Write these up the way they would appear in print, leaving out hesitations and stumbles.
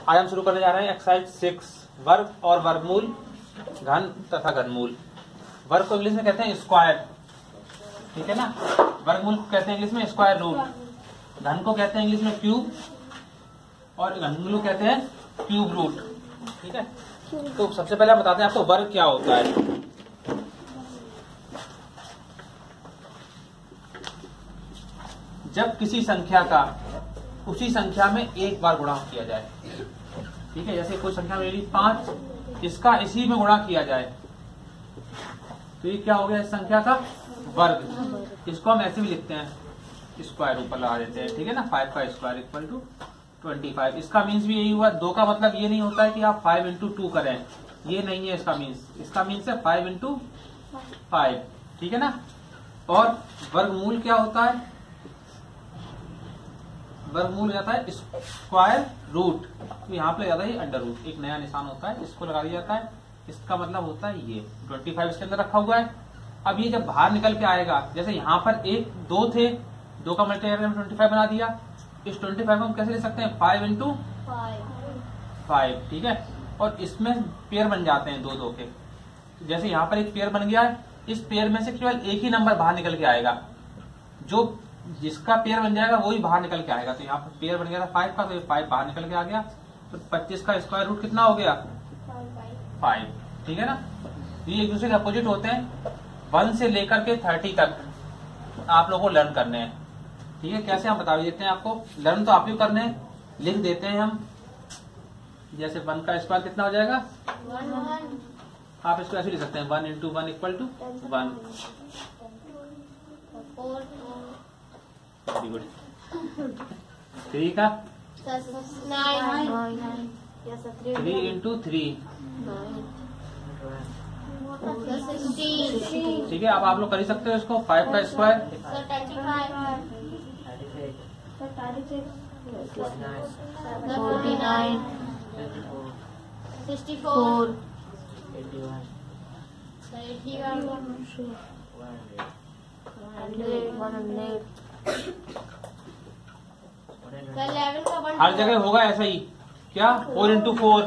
आज हम शुरू करने जा रहे हैं एक्सरसाइज 6 वर्ग और वर्गमूल, घन तथा घनमूल। वर्ग को इंग्लिश में कहते हैं स्क्वायर, ठीक है ना। वर्गमूल को कहते हैं इंग्लिश में स्क्वायर रूट, घन को कहते हैं इंग्लिश में क्यूब और घनमूल को कहते हैं क्यूब रूट, ठीक है। तो सबसे पहले हम बताते हैं आपको वर्ग क्या होता है। जब किसी संख्या का उसी संख्या में एक बार गुणा किया जाए, ठीक है। जैसे कोई संख्या मेरी 5, इसका इसी में गुणा किया जाए तो ये क्या हो गया, इस संख्या का वर्ग। इसको हम ऐसे भी लिखते हैं, स्क्वायर ऊपर लगा देते हैं, ठीक है ना। 5 का स्क्वायर इक्वल टू 25। इसका मीन्स भी यही हुआ। 2 का मतलब ये नहीं होता है कि आप 5 इंटू 2 करें, ये नहीं है इसका मीन्स। इसका मीन्स है 5 इंटू 5, ठीक है ना। और वर्गमूल क्या होता है, वर्गमूल जाता है स्क्वायर रूट। तो यहाँ पे जाता है अंडर रूट, एक नया निशान होता है, इसको लगा दिया जाता है। इसका मतलब होता है ये 25 इसके अंदर रखा हुआ है। अब ये जब बाहर निकल के आएगा, जैसे यहाँ पर 1 2 थे, 2 का मल्टीप्लाई करके 25 बना दिया। इस 25 को हम कैसे ले सकते हैं, 5 इंटू 5, ठीक है। और इसमें पेयर बन जाते हैं 2 2 के। जैसे यहाँ पर एक पेयर बन गया है, इस पेयर में से केवल एक ही नंबर बाहर निकल के आएगा, जो जिसका पेयर बन जाएगा वही बाहर निकल के आएगा। तो यहाँ पर पेयर बन गया था 5 का, तो ये 5 बाहर निकल के आ गया। तो 25 का स्क्वायर रूट कितना हो गया, 5, ठीक है ना। ये एक दूसरे के अपोजिट होते हैं। 1 से लेकर के 30 तक आप लोगों को लर्न करने हैं, ठीक है। कैसे हम बता देते हैं आपको, लर्न तो आप ही करने हैं, लिख देते हैं हम। जैसे 1 का स्क्वायर कितना हो जाएगा 1, आप इसको ऐसे लिख सकते हैं 1 into 1 equal to 1। Very good. 3 का 3 इंटू 3, ठीक है। अब आप लोग कर ही सकते हो इसको। 5 का स्क्वायर 49, 64, 100। हर जगह होगा ऐसा ही। क्या 4 into 4,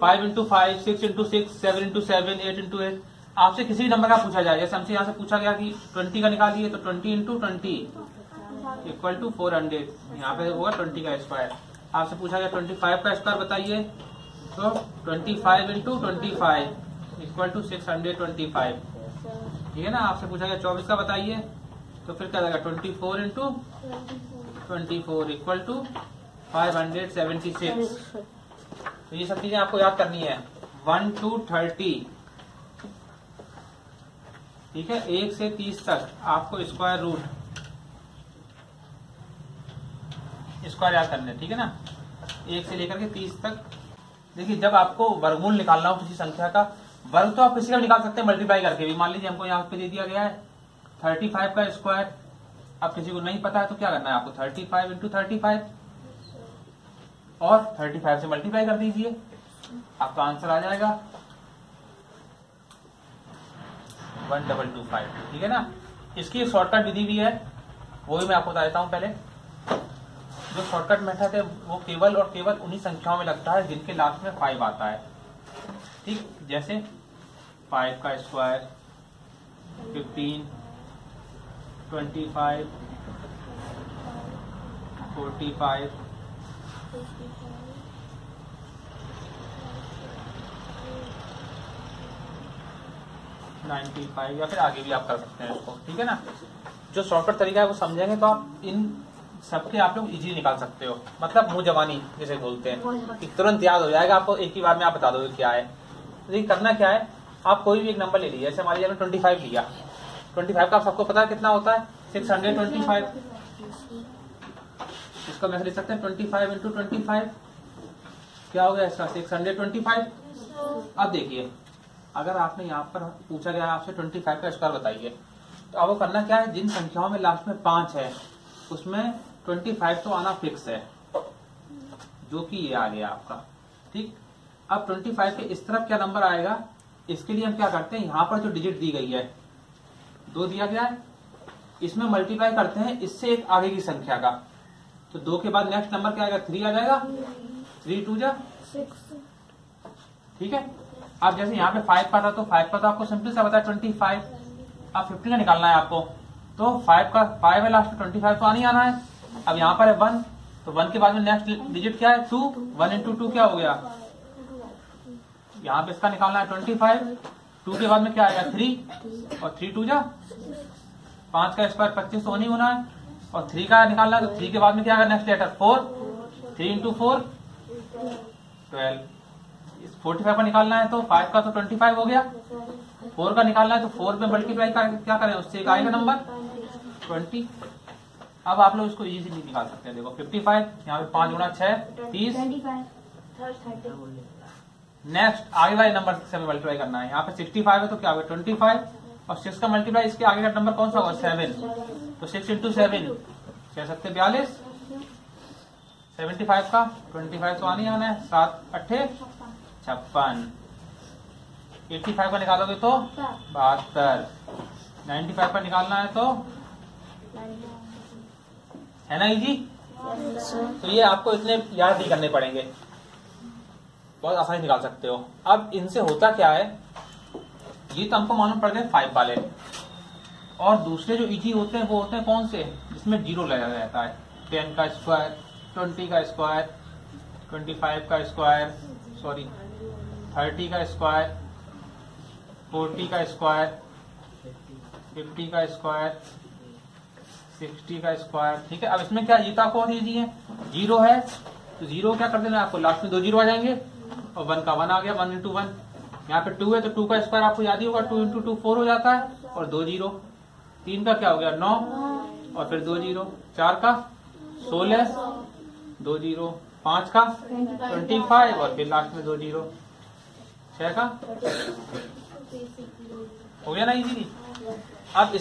5 into 5, 6 into 6, 7 into 7, 8 into 8। आपसे किसी भी नंबर का पूछा जाए, जैसे हमसे यहाँ से पूछा गया कि 20 का निकालिए, तो 20 इंटू 20 इक्वल टू 400। यहाँ पे होगा 20 का स्क्वायर। आपसे पूछा गया 25 का स्क्वायर बताइए, तो 25 इंटू 25 इक्वल टू 625, ठीक है ना। आपसे पूछा गया 24 का बताइए, तो फिर क्या जाएगा 24 इंटू 24 इक्वल टू 576। तो ये सब चीजें आपको याद करनी है। 1 to 30, ठीक है। 1 से 30 तक आपको स्क्वायर रूट स्क्वायर याद करने, ठीक है ना। 1 से लेकर के 30 तक। देखिए, जब आपको वर्गमूल निकालना हो किसी संख्या का, वर्ग तो आप किसी का निकाल सकते हैं मल्टीप्लाई करके भी। मान लीजिए हमको यहाँ पे दे दिया गया है 35 का स्क्वायर। अब किसी को नहीं पता है तो क्या करना है आपको, 35 इंटू 35 और 35 से मल्टीप्लाई कर दीजिए, आपका आंसर आ जाएगा 1225, ठीक है ना। इसकी एक शॉर्टकट विधि भी है, वो भी मैं आपको बता देता हूं पहले। जो शॉर्टकट मेथड है वो केवल और केवल उन्हीं संख्याओं में लगता है जिनके लास्ट में 5 आता है, ठीक। जैसे 5 का स्क्वायर, 15, 25, 45, 95, या फिर आगे भी आप कर सकते हैं इसको, ठीक है ना। जो शॉर्टकट तरीका है वो समझेंगे तो आप इन सबके आप लोग इजीली निकाल सकते हो। मतलब मुंह जबानी जिसे बोलते हैं, कि तुरंत याद हो जाएगा आपको, एक ही बार में आप बता दोगे क्या है। तो ये करना क्या है, आप कोई भी एक नंबर ले लीजिए। जैसे हमारे यहाँ 25 लिया, 25 का सबको पता है कितना होता है, 625। इसको मैं लिख सकते हैं 25 इंटू 25, क्या हो गया इसका 625। अब देखिए, अगर आपने यहाँ पर पूछा गया आपसे 25 का स्क्वायर बताइए, तो अब वो करना क्या है, जिन संख्याओं में लास्ट में 5 है उसमें 25 तो आना फिक्स है, जो कि ये आ गया आपका, ठीक। अब 25 के इस तरफ क्या नंबर आएगा, इसके लिए हम क्या करते हैं, यहाँ पर जो डिजिट दी गई है 2 दिया गया है, इसमें मल्टीप्लाई करते हैं इससे एक आगे की संख्या का। तो 2 के बाद नेक्स्ट नंबर क्या आएगा, 3 आ जाएगा। 3 2 जा 6। ठीक है, अब जैसे यहाँ पे 5 का था तो 5 का तो आपको सिंपल सा बताया 25। अब 50 का निकालना है आपको, तो 5 है लास्ट में, 25 तो आनी आना है। अब यहाँ पर है 1, तो 1 के बाद में नेक्स्ट डिजिट क्या है 2, 1 into 2 क्या हो गया, यहाँ पे इसका निकालना है 25, 2 के बाद में क्या आएगा 3, और 3 2 जा 5 का स्क्वायर 25 तो नहीं होना है, और 3 का निकालना है, तो 3 के बाद में क्या आएगा नेक्स्ट लेटर 4, 3 into 4 12। 45 का निकालना है तो 5 का तो 25 हो गया, 4 का निकालना है तो 4 पे मल्टीप्लाई क्या करें, उससे एक आएगा नंबर 20। अब आप लोग इसको इजीली निकाल सकते हैं। देखो 55, यहाँ पे 5 गुणा 6 30, नेक्स्ट आगे वाले नंबर से मल्टीप्लाई करना है। यहाँ पे 65 है तो क्या होगा 25, और 6 का मल्टीप्लाई इसके आगे का नंबर कौन सा होगा 7, तो 6 into 7 कह सकते 42, 75 का 25 तो आनी आना है, 7 8 56, 85 का निकालोगे तो 72, 95 का निकालना है तो है ना इजी। तो ये आपको इतने याद नहीं करने पड़ेंगे, बहुत आसानी निकाल सकते हो। अब इनसे होता क्या है, ये तो हमको मालूम पड़ गए 5 वाले, और दूसरे जो इजी होते हैं वो होते हैं कौन से, जिसमें जीरो लगाया रहता है। 10 का स्क्वायर, 20 का स्क्वायर, 25 का स्क्वायर, सॉरी 30 का स्क्वायर, 40 का स्क्वायर, 50 का स्क्वायर, 60 का स्क्वायर। ठीक है, अब इसमें क्या जीता कौन इजी है, जीरो है तो जीरो क्या कर देना आपको, लास्ट में 2 जीरो आ जाएंगे, और 1 का 1 आ गया, 1 into 1। यहाँ पे 2 है तो 2 का स्क्वायर आपको याद ही होगा, 2 into 2 4 हो जाता है, और 2 जीरो। 3 का क्या हो गया 9, और फिर 2 जीरो। 4 का 16, 2 जीरो। 5 का 25, और फिर लास्ट में 2 जीरो। 6 का हो गया ना इजी। अब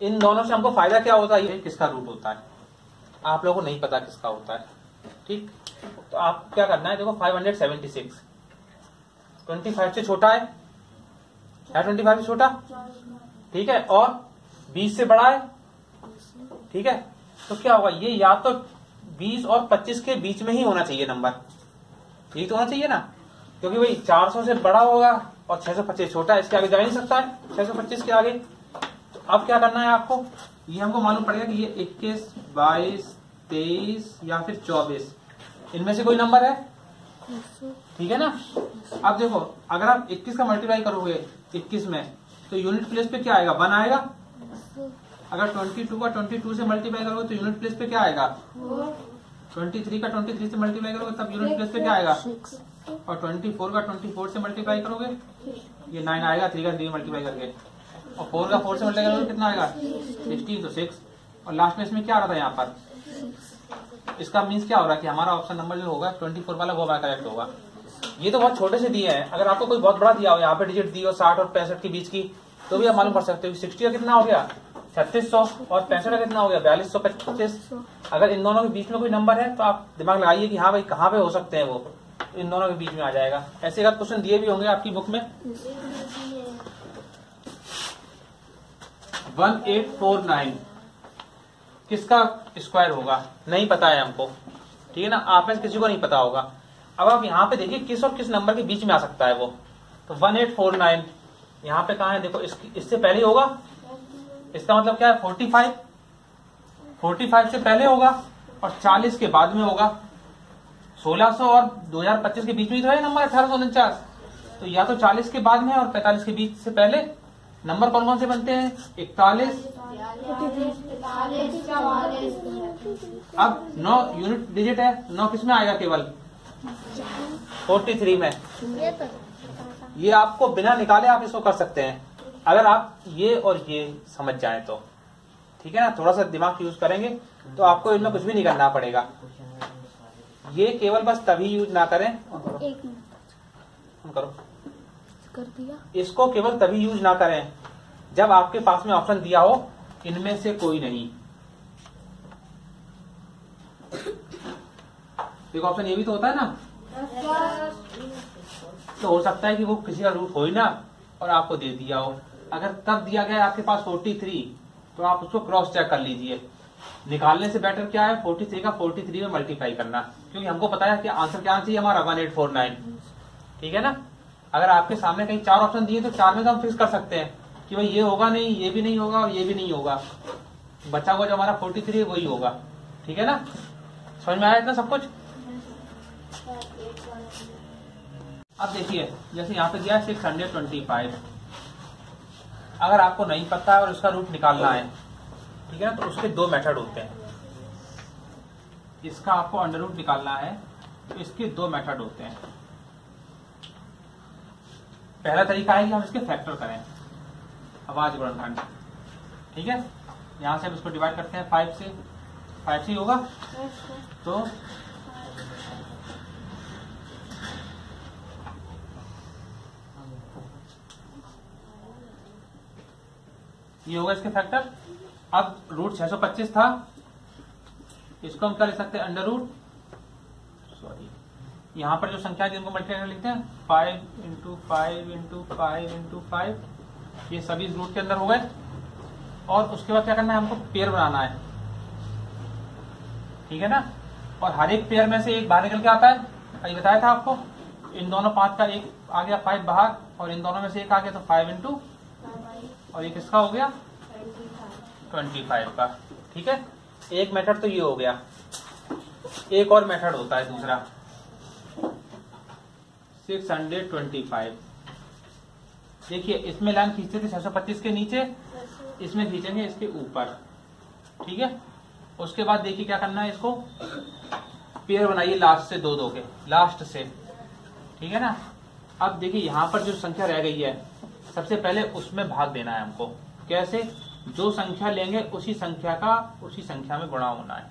इन दोनों से हमको फायदा क्या होता है, ये किसका रूट होता है आप लोगों को नहीं पता किसका होता है। ठीक, तो आप क्या करना है, देखो 576 25 से छोटा है 25 से छोटा, ठीक है, और 20 से बड़ा है, ठीक है, तो क्या होगा, ये या तो 20 और 25 के बीच में ही होना चाहिए नंबर, यही तो होना चाहिए ना, क्योंकि भाई 400 से बड़ा होगा और 625 छोटा है, इसके आगे जा ही नहीं सकता है 625 के आगे। तो अब क्या करना है आपको, ये हमको मालूम पड़ेगा कि ये 21 22 23 या फिर 24 इनमें से कोई नंबर है, ठीक है ना। अब देखो अगर आप 21 का मल्टीप्लाई करोगे 21 में तो यूनिट प्लेस पे क्या आएगा 1 आएगा, अगर 22 का 22 से मल्टीप्लाई करोगे तो यूनिट प्लेस पे क्या आएगा 23 का 23 से मल्टीप्लाई करोगे तब यूनिट प्लेस पे क्या आएगा, और 24 का 24 से मल्टीप्लाई करोगे ये 9 आएगा, 3 का 3 मल्टीप्लाई करके, और 4 का 4 से मल्टीप्लाई करोगे कितना आएगा 16, तो 6, और लास्ट में इसमें क्या आ रहा था यहाँ पर, इसका मीन्स क्या हो रहा है कि हमारा ऑप्शन नंबर जो होगा 24 वाला वो हमारा करेक्ट होगा। ये तो बहुत छोटे से दिए हैं, अगर आपको कोई बहुत बड़ा दिया हो, यहाँ पे डिजिट दी हो 60 और 65 के बीच की, तो भी आप मालूम कर सकते हो 60 का कितना हो गया 3600, और 65 का कितना हो गया 4225। अगर इन दोनों के बीच में कोई नंबर है तो आप दिमाग लगाइए कि हाँ भाई कहाँ पे हो सकते हैं, वो इन दोनों के बीच में आ जाएगा। ऐसे अगर क्वेश्चन दिए भी होंगे आपकी बुक में। 1849 किसका स्क्वायर होगा, नहीं पता है हमको, ठीक है ना, आप में किसी को नहीं पता होगा। अब आप यहाँ पे देखिए किस और किस नंबर के बीच में आ सकता है वो, तो 1849 यहाँ पे कहाँ है, देखो इससे पहले होगा, इसका मतलब क्या है 45 से पहले होगा, और 40 के बाद में होगा। 1600 और 2025 के बीच में ही तो है नंबर 1849, तो या तो 40 के बाद में और 45 के बीच से पहले। नंबर कौन कौन से बनते हैं 41, अब 9 यूनिट डिजिट है, 9 किस में आएगा केवल 43 में। ये आपको बिना निकाले आप इसको कर सकते हैं, अगर आप ये और ये समझ जाएं तो, ठीक है ना, थोड़ा सा दिमाग यूज करेंगे तो आपको इनमें कुछ भी नहीं करना पड़ेगा। ये केवल बस तभी यूज ना करें, करो कर दिया, इसको केवल तभी यूज ना करें जब आपके पास में ऑप्शन दिया हो इनमें से कोई नहीं। देखो ऑप्शन ये भी तो होता है ना, तो हो सकता है कि वो किसी का रूट हो ही ना और आपको दे दिया हो। अगर तब दिया गया आपके पास 43 तो आप उसको क्रॉस चेक कर लीजिए निकालने से बेटर क्या है 43 का 43 में मल्टीप्लाई करना, क्योंकि हमको पता है कि आंसर क्या चाहिए हमारा 1849। ठीक है ना। अगर आपके सामने कहीं 4 ऑप्शन दिए तो 4 में तो हम फिक्स कर सकते हैं कि भाई ये होगा नहीं, ये भी नहीं होगा और ये भी नहीं होगा, बचा हुआ जो हमारा 43 है वही होगा। ठीक है ना। समझ में आया इतना सब कुछ। अब देखिए जैसे यहाँ पे दिया है 625, अगर आपको नहीं पता है और उसका रूट निकालना है, ठीक है ना, तो उसके 2 मेथड होते हैं। इसका आपको अंडर रूट निकालना है तो इसके 2 मेथड होते हैं। पहला तरीका है कि हम इसके फैक्टर करें, अभाज्य गुणनखंड। ठीक है, यहां से हम इसको डिवाइड करते हैं 5 से, 5 से होगा तो ये होगा इसके फैक्टर। अब रूट 625 था, इसको हम क्या लिख सकते हैं अंडर रूट, सॉरी यहां पर जो संख्या जिनको मल्टीप्लाई लिखते हैं 5 इंटू 5 इंटू 5 इंटू 5, ये सभी इस रूट के अंदर हो गए। और उसके बाद क्या करना है हमको पेयर बनाना है। ठीक है ना। और हर एक पेयर में से एक बाहर निकल के आता है, अभी बताया था आपको। इन दोनों 5 का एक आ गया 5 बाहर, और इन दोनों में से एक आ गया तो 5 इंटू, और एक इसका हो गया 25 का। ठीक है, एक मेथड तो ये हो गया। एक और मेथड होता है दूसरा 625। देखिए इसमें लाइन खींचते थे 625 के नीचे, इसमें खींचेंगे इसके ऊपर। ठीक है, उसके बाद देखिए क्या करना है, इसको पेयर बनाइए लास्ट से 2-2 के, लास्ट से। ठीक है ना। अब देखिए यहां पर जो संख्या रह गई है सबसे पहले उसमें भाग देना है हमको। कैसे? जो संख्या लेंगे उसी संख्या का उसी संख्या में गुणा होना है।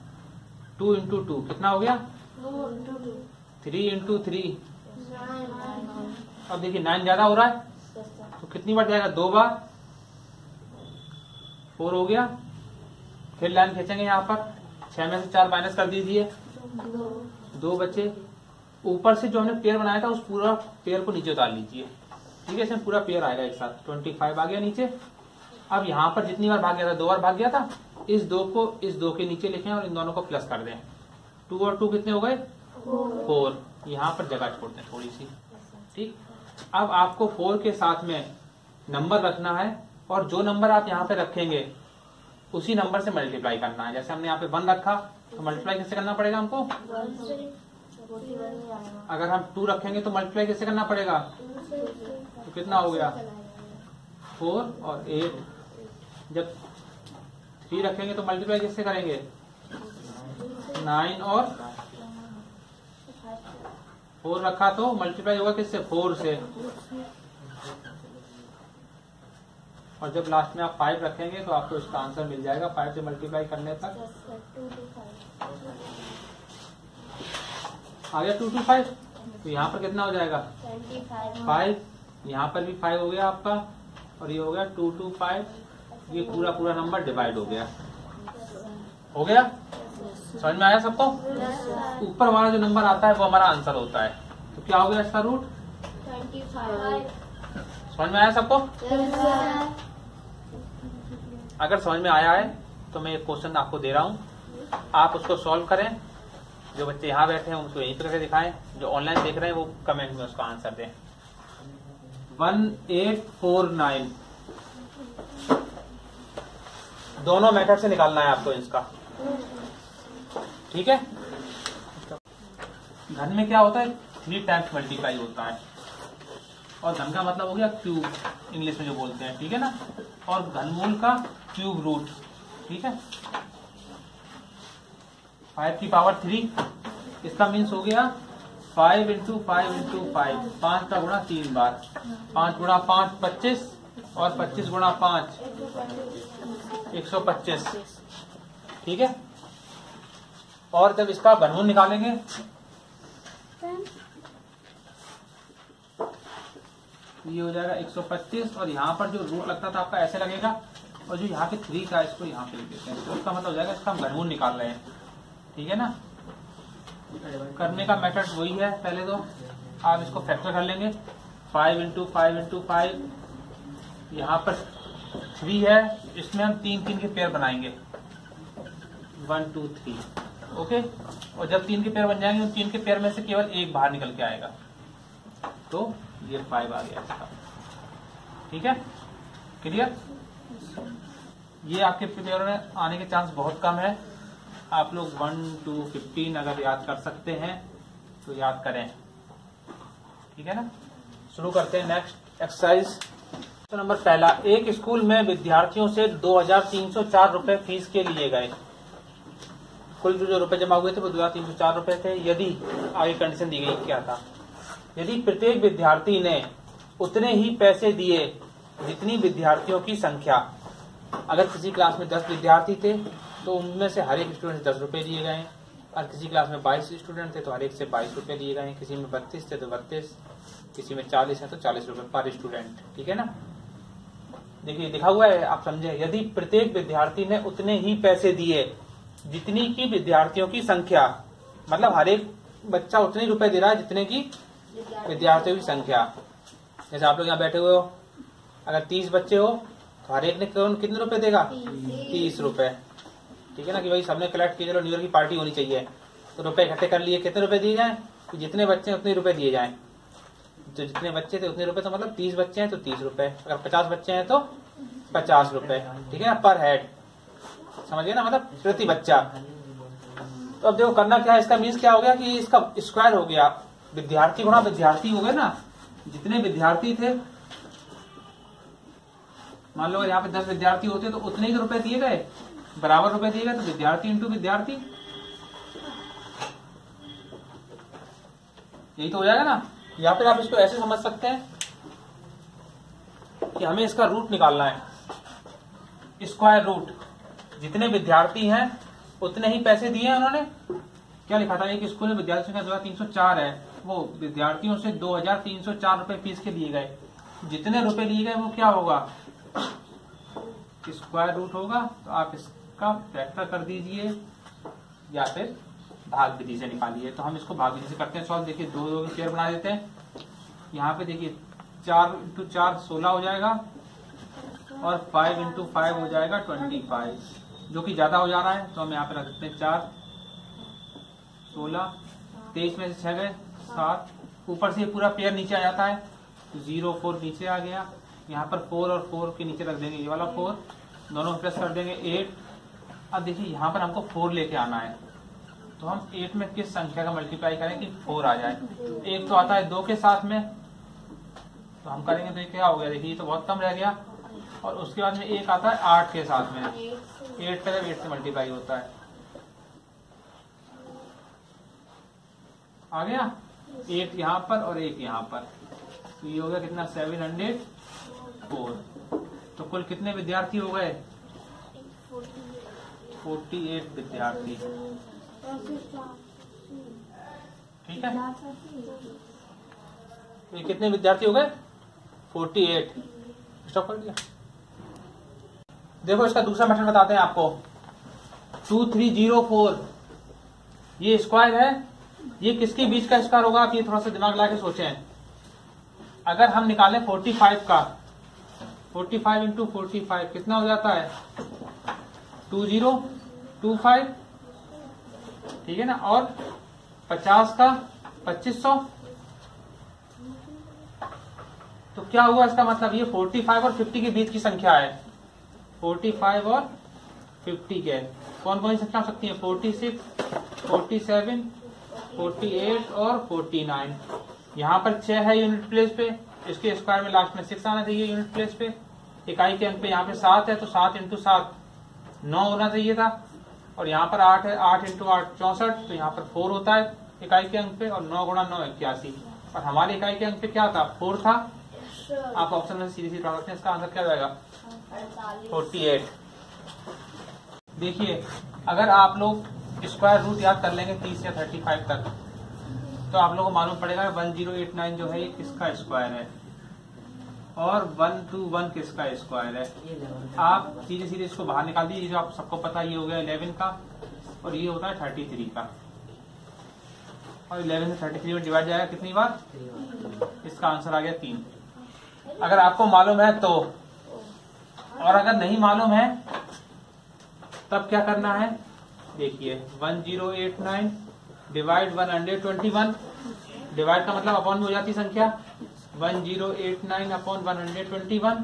2 इंटू 2 कितना हो गया 3 इंटू 3। अब देखिए 9 ज्यादा हो रहा है तो कितनी बार जाएगा 2 बार, 4 हो गया। फिर लाइन खींचेंगे यहाँ पर, 6 में से 4 माइनस कर दीजिए, 2 बचे। ऊपर से जो हमने पेयर बनाया था उस पूरा पेयर को नीचे उतार लीजिए। ठीक है, इसमें पूरा पेयर आएगा एक साथ। 25 आ गया नीचे। अब यहाँ पर जितनी बार भाग गया था 2 बार भाग गया था, इस 2 को इस 2 के नीचे लिखें और इन दोनों को प्लस कर दें। 2 और 2 कितने हो गए 4। यहाँ पर जगह छोड़ दें थोड़ी सी। ठीक, अब आपको 4 के साथ में नंबर रखना है, और जो नंबर आप यहाँ पे रखेंगे उसी नंबर से मल्टीप्लाई करना है। जैसे हमने यहाँ पे 1 रखा तो मल्टीप्लाई किससे करना पड़ेगा हमको, अगर हम 2 रखेंगे तो मल्टीप्लाई किससे करना पड़ेगा, तो कितना हो गया 4 और 8। जब 3 रखेंगे तो मल्टीप्लाई किससे करेंगे 9 और 4 रखा तो मल्टीप्लाई होगा किससे 4 से। और जब लास्ट में आप 5 रखेंगे तो आपको इसका आंसर मिल जाएगा 5 से मल्टीप्लाई करने तक। आ गया 2 to 5। तो यहाँ पर कितना हो जाएगा 5, यहाँ पर भी 5 हो गया आपका, और ये हो गया 2 to 5। ये पूरा पूरा नंबर डिवाइड हो गया। हो गया, समझ में आया सबको। ऊपर वाला जो नंबर आता है वो हमारा आंसर होता है। तो क्या हो गया इसका रूट 25। समझ में आया सबको। अगर समझ में आया है तो मैं एक क्वेश्चन आपको दे रहा हूँ, आप उसको सॉल्व करें। जो बच्चे यहाँ बैठे हैं उनको यहीं पर करके दिखाएं, जो ऑनलाइन देख रहे हैं वो कमेंट में उसका आंसर दें। 1849 दोनों मेथड से निकालना है आपको इसका। ठीक है, घन में क्या होता है 3 टाइम्स मल्टीप्लाई होता है, और घन का मतलब हो गया क्यूब, इंग्लिश में जो बोलते हैं। ठीक है ना। और घनमूल का क्यूब रूट। ठीक है, 5 की पावर 3, इसका मीन्स हो गया 5 इंटू 5 इंटू 5, 5 का गुणा 3 बार, 5 गुणा 5 25, और 25 गुणा 5 125। ठीक है, और जब इसका घनमूल निकालेंगे ये हो जाएगा 125, और यहाँ पर जो रूट लगता था आपका ऐसे लगेगा, और जो यहाँ पे 3 का इसको यहाँ पे लिख देते हैं, तो उसका मतलब हो जाएगा इसका हम घनमूल निकाल रहे हैं। ठीक है ना। करने का मेथड वही है, पहले तो आप इसको फैक्टर कर लेंगे। 5 इंटू 5 इंटू 5, यहाँ पर 3 है, इसमें हम 3 के पेयर बनाएंगे। 1 2 3, ओके। और जब 3 के पेयर बन जाएंगे, उन 3 के पेयर में से केवल एक बाहर निकल के आएगा, तो ये 5 आ गया इसका, ठीक है, क्लियर। ये आपके पेपर में आने के चांस बहुत कम है। आप लोग 1 to 15 अगर याद कर सकते हैं तो याद करें, ठीक है ना। शुरू करते हैं नेक्स्ट एक्सरसाइज। नंबर पहला, एक स्कूल में विद्यार्थियों से 2304 रुपए फीस के लिए गए। कुल जो रुपए जमा हुए थे वो 2304 रुपए थे। यदि आगे कंडीशन दी गई क्या था, यदि प्रत्येक विद्यार्थी ने उतने ही पैसे दिए जितनी विद्यार्थियों की संख्या। अगर किसी क्लास में 10 विद्यार्थी थे तो उनमें से हर एक स्टूडेंट से 10 रुपए दिए गए। और किसी क्लास में 22 स्टूडेंट थे तो हर एक से 22 रुपए दिए गए। किसी में 32 थे तो 32, किसी में 40 है तो 40 रुपए पर स्टूडेंट, ठीक है ना। देखिए लिखा हुआ है, आप समझे। यदि प्रत्येक विद्यार्थी ने उतने ही पैसे दिए जितनी की विद्यार्थियों की संख्या, मतलब हर एक बच्चा उतने रुपए दे रहा है जितने की विद्यार्थियों की संख्या। जैसे आप लोग यहाँ बैठे हुए हो, अगर 30 बच्चे हो तो हर एक ने कितने रुपए देगा, 30 रुपए, ठीक है ना। कि भाई सबने कलेक्ट किए, चलो न्यू ईयर की पार्टी होनी चाहिए, तो रुपए इकट्ठे कर लिए, कितने रुपए दिए जाएं, तो जितने बच्चे हैं उतने रुपए दिए जाएं। जो जितने बच्चे थे उतने रुपए, तो मतलब 30 बच्चे हैं तो 30 रुपए, अगर 50 बच्चे हैं तो 50 रुपए, ठीक है ना, पर हेड, समझिए ना, मतलब प्रति बच्चा। तो अब देखो करना क्या है, इसका मीन्स क्या हो गया कि इसका स्क्वायर हो गया, विद्यार्थी गुणा विद्यार्थी हो गए ना। जितने विद्यार्थी थे, मान लो यहाँ पे 10 विद्यार्थी होते तो उतने ही रुपए दिए गए, बराबर रुपए दिए गए, तो विद्यार्थी इंटू विद्यार्थी, यही तो हो जाएगा ना। या फिर आप इसको ऐसे समझ सकते हैं कि हमें इसका रूट निकालना है, स्क्वायर रूट। जितने विद्यार्थी हैं उतने ही पैसे दिए हैं उन्होंने। क्या लिखा था, एक स्कूल में विद्यार्थियों की संख्या 2304 है, वो विद्यार्थियों से 2304 रुपए फीस के लिए गए। जितने रुपए लिए गए वो क्या होगा, स्क्वायर रूट होगा। तो आप इसका फैक्टर कर दीजिए या फिर भाग विधि से निकालिए। तो हम इसको भाग विधि से करते हैं सॉल्व। देखिए 2 के पेयर बना देते हैं। यहाँ पे देखिए 4 × 4 16 हो जाएगा, और 5 × 5 हो जाएगा 25, जो कि ज्यादा हो जा रहा है। तो हम यहाँ पे रख देते हैं 4 16, 23 में से 6 गए 7, ऊपर से पूरा पेयर नीचे आ जाता है, 0 4 नीचे आ गया। यहाँ पर 4 और 4 के नीचे रख देंगे ये वाला 4, दोनों प्लस कर देंगे 8। अब देखिए यहाँ पर हमको 4 लेके आना है, तो हम 8 में किस संख्या का मल्टीप्लाई करें कि 4 आ जाए। एक तो आता है 2 के साथ में, तो हम करेंगे तो ये क्या हो गया, देखिए ये तो बहुत कम रह गया। और उसके बाद में एक आता है 8 के साथ में, 8 का जब 8 से मल्टीप्लाई होता है, आ गया 8 यहाँ पर और 1 यहाँ पर, तो ये हो गया कितना 704। तो कुल कितने विद्यार्थी हो गए, 48 विद्यार्थी, ठीक है। ये कितने विद्यार्थी हो गए, 48। स्टॉप कर दिया। देखो इसका दूसरा मेथड बताते हैं आपको, 2304, ये स्क्वायर है, ये किसके बीच का स्क्वायर होगा, आप ये थोड़ा सा दिमाग लगा के सोचें। अगर हम निकालें 45 का, 45 × 45 कितना हो जाता है, 2025, ठीक है ना। और 50 का 2500, तो क्या हुआ इसका मतलब, ये 45 और 50 के बीच की संख्या है। 45 और 50 के कौन कौन सी संख्या हो सकती है, 46, 47, 48 और 49। यहाँ पर 6 है यूनिट प्लेस पे, इसके स्क्वायर में लास्ट में 6 आना चाहिए यूनिट प्लेस पे। इकाई के अंक पे यहाँ पे 7 है, तो 7 × 7 9 होना चाहिए था। और यहाँ पर 8 है, 8 × 8 64, तो यहाँ पर 4 होता है इकाई के अंक पे, और 9 × 9 81। और हमारे इकाई के अंक पे क्या था, 4 था। आप ऑप्शन में सीधी सीधी सकते हैं, इसका आंसर क्या जाएगा, 48। देखिए अगर आप लोग स्क्वायर रूट याद कर लेंगे 30 या 35 तक, तो आप लोगों को मालूम पड़ेगा 1089 जो है ये किसका स्क्वायर है, और 121 किसका स्क्वायर है। आप सीधे सीधे इसको बाहर निकाल दीजिए, जो आप सबको पता ये हो गया 11 का, और ये होता है 33 का। और 11 से 33 में डिवाइड जाएगा कितनी बार, इसका आंसर आ गया 3। अगर आपको मालूम है तो, और अगर नहीं मालूम है तब क्या करना है, देखिए 1089 डिवाइड 121, डिवाइड का मतलब अपॉन में हो जाती संख्या 1089 अपॉन 121।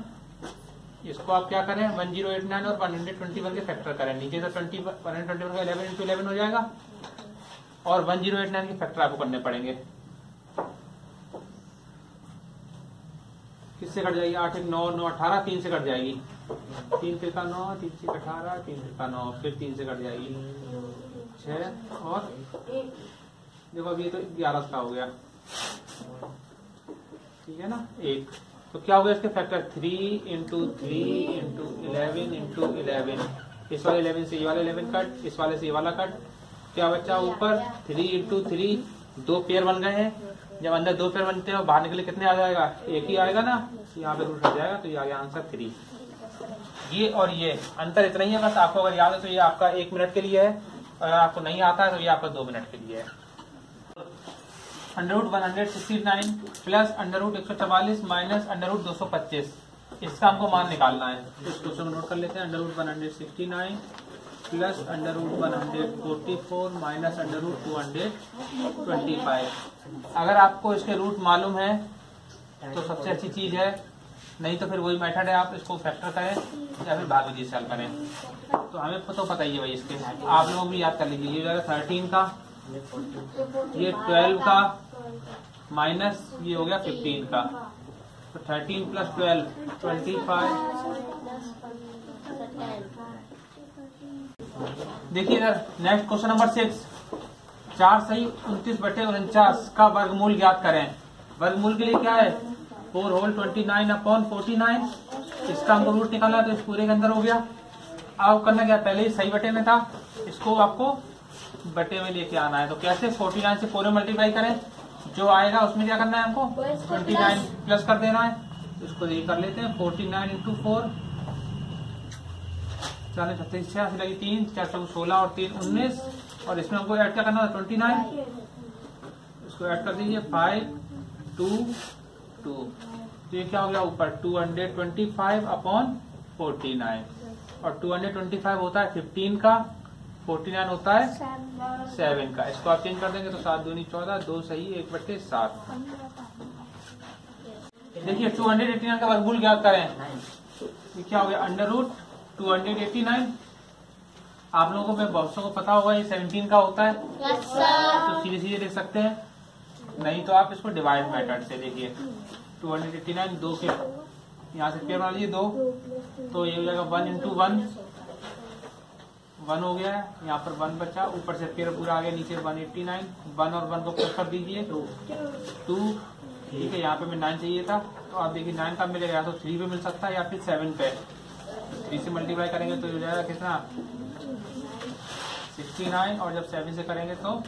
इसको आप क्या करें 1089 और 121 के फैक्टर करें, नीचे से 121 का 11 इंटू 11 हो जाएगा और 1089 के फैक्टर आपको करने पड़ेंगे। किससे कट जाएगी 8 1 9 9 18, 3 से कट जाएगी, 3 3 का 9, 3 6 18, 3 3 का 9, फिर 3 से कट जाएगी 6 और देखो अब ये तो 11 का हो गया, ठीक है ना 1। तो क्या हो गया इसके फैक्टर 3 इंटू 3 इंटू 11 इंटू 11, इस वाले 11 से ये वाला 11 कट, इस वाले से ये वाला कट, क्या बच्चा ऊपर 3 इंटू 3, 2 पेयर बन गए हैं। जब अंदर 2 पेयर बनते हैं बाहर निकले कितने आ जाएगा, एक ही आएगा ना, यहाँ पे रूट आ जाएगा, तो ये आ गया आंसर 3। ये और ये अंतर इतना ही है बस, आपको अगर याद है तो ये आपका 1 मिनट के लिए है, और आपको नहीं आता है तो ये आपका 2 मिनट के लिए है। √169 प्लस √144 माइनस √225, इसका हमको मान निकालना है। इस क्वेश्चन को नोट कर लेते हैं। √169 प्लस √144 माइनस √225। अगर आपको इसके रूट मालूम है तो सबसे अच्छी चीज है, नहीं तो फिर वही मेथड है, आप इसको फैक्टर करें या फिर भागीजी से हल करें। तो हमें तो पता ही है भाई, इसके आप लोग भी याद कर लीजिए। ये जाएगा 13 का, ये 12 का, माइनस ये हो गया 15 का, तो 13 प्लस 12 25। देखिए इधर नेक्स्ट क्वेश्चन नंबर 6, 4 सही 29/49 का वर्गमूल ज्ञात करें। वर्गमूल के लिए क्या है 4 होल 29 अपॉन 49, इसका हमको रूट निकालना है तो इस पूरे के अंदर हो गया। अब करना क्या, पहले ही सही बटे में था, इसको आपको बटे में लेके आना है। तो कैसे 49 से 4 में मल्टीप्लाई करें, जो आएगा उसमें क्या करना है हमको 29 प्लस कर देना है। इसको ये कर लेते हैं 49 इंटू 4, 40 36 86 लगी 3 4 16 और 3 19, और इसमें हमको ऐड क्या करना है 29, इसको ऐड कर दीजिए 5 2 2, तो ये क्या हो गया ऊपर 225 अपॉन 49, और 225 होता है 15 का, 49 होता है 7 का। इसको आप चेंज कर देंगे तो 7 दूनी 14, 2 सही 1/7। देखिए 289 का वर्गमूल ज्ञात करें, ये क्या हो गया √289। आप लोगों को मैं बहुत को पता होगा ये 17 का होता है, तो सीधे सीधे देख सकते हैं, नहीं तो आप इसको डिवाइड मेथड से देखिए 289 2 के यहाँ से पेयर बना लीजिए 2, तो ये हो जाएगा 1 इंटू 1 1 हो गया है, यहाँ पर 1 बचा, ऊपर से पेयर पूरा आ गया, नीचे 189, 1 और 1 को प्लस कर दीजिए 2, ठीक है। यहाँ पे मैं 9 चाहिए था, तो आप देखिए 9 का मिलेगा, या तो 3 पे मिल सकता है या फिर 7 पे। 3 से मल्टीप्लाई करेंगे तो हो जाएगा कितना 69, और जब 7 से करेंगे तो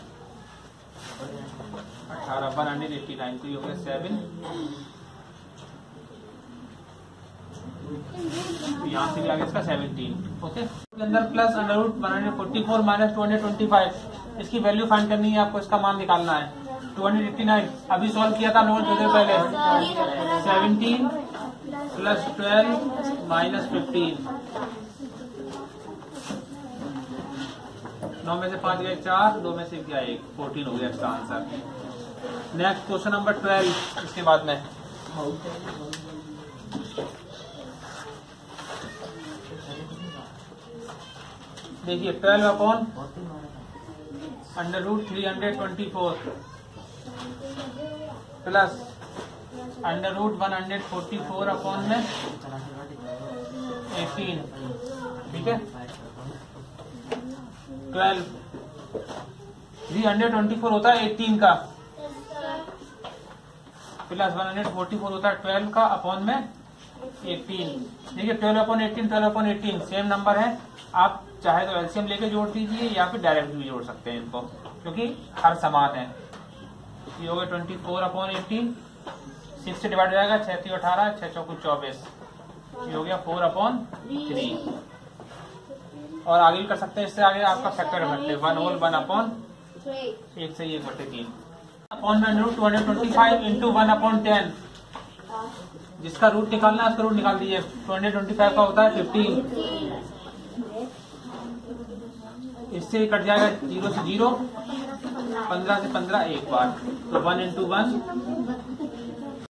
18 189, तो ये हो गया 7। यहाँ से भी आ गया इसका 17, ओके। अंदर प्लस √144 माइनस 225, इसकी वैल्यू फाइंड करनी है आपको, इसका मान निकालना है। 289 अभी सॉल्व किया था हम लोगों ने थोड़ी देर पहले, 17 प्लस 12 माइनस 15, 9 में से 5 गए 4, 2 में से क्या 1, 14 हो गया इसका आंसर। नेक्स्ट क्वेश्चन नंबर 12, इसके बाद में देखिए 12 अपॉन √324 प्लस √144 अपॉन में 18, ठीक है। 12 324 होता है 18 का, प्लस 144 होता है 12 का, अपॉन में 18। देखिए 12 अपॉन 18 12 अपॉन 18 सेम नंबर है, आप चाहे तो एलसीएम लेके जोड़ दीजिए या फिर डायरेक्ट भी जोड़ सकते हैं इनको, क्योंकि हर समान है। ये हो गया 24 अपॉन 18, 6 से डिवाइड हो जाएगा, 6 3 18, 6 4 24, ये हो गया 4 अपॉन 3। और आगे भी कर सकते हैं, इससे आगे आपका फैक्टर कर सकते हैं 1 होल 1 अपॉन 1 से 1/3 अपॉन में √225 इंटू 1 अपॉन 10, जिसका रूट निकालना है उसका रूट निकाल दीजिए। 225 का होता है 15 इससे कट जाएगा 0 से 0, 15 से 15 एक बार, तो 1 into 1